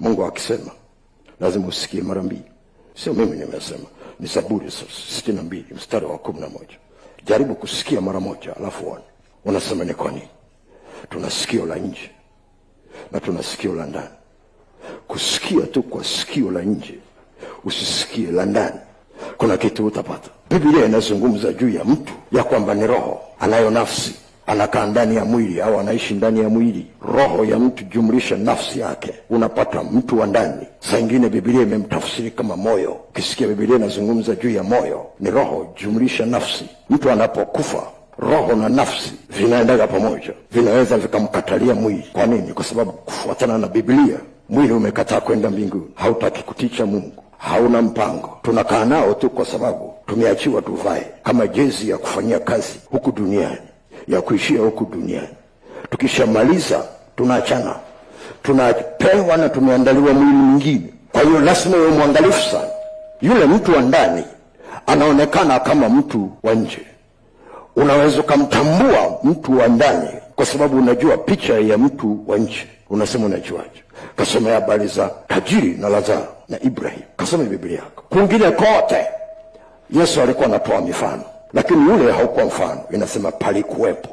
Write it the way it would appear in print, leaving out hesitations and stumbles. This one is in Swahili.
Mungu akisema lazima usikie mara mbili. Sio mimi nimesema, ni Zaburi 62 mstari wa 11. Jaribu kusikia mara moja alafu uone. Unasema ni kwa nini? Tuna sikio la nje na tuna sikio la ndani. Kusikia tu kwa sikio la nje, usisikie la ndani, kuna kitu utapata. Biblia inazungumza juu ya mtu ya kwamba ni roho, anayo nafsi, anakaa ndani ya mwili au anaishi ndani ya mwili. Roho ya mtu jumlisha nafsi yake, unapata mtu wa ndani. Saa ingine Biblia imemtafsiri kama moyo. Ukisikia Biblia inazungumza juu ya moyo, ni roho jumlisha nafsi. Mtu anapokufa, roho na nafsi vinaendaga pamoja, vinaweza vikamkatalia mwili. Kwa nini? Kwa sababu kufuatana na Biblia, mwili umekataa kwenda mbinguni, hautaki kuticha Mungu, hauna mpango. Tunakaa nao tu kwa sababu tumeachiwa tuvae kama jezi ya kufanyia kazi huku duniani, ya kuishia huku duniani. Tukishamaliza tunaachana, tunapewa na tumeandaliwa mwili mwingine. Kwa hiyo lazima uwe mwangalifu sana. Yule mtu wa ndani anaonekana kama mtu wa nje. Unaweza kumtambua mtu wa ndani kwa sababu unajua picha ya mtu wa nje. Unasema unajuaje? Kasome habari za tajiri na Lazaro na Ibrahim. Kasome Biblia yako. Kwingine kote Yesu alikuwa anatoa mifano, lakini yule haukuwa mfano. Inasema palikuwepo.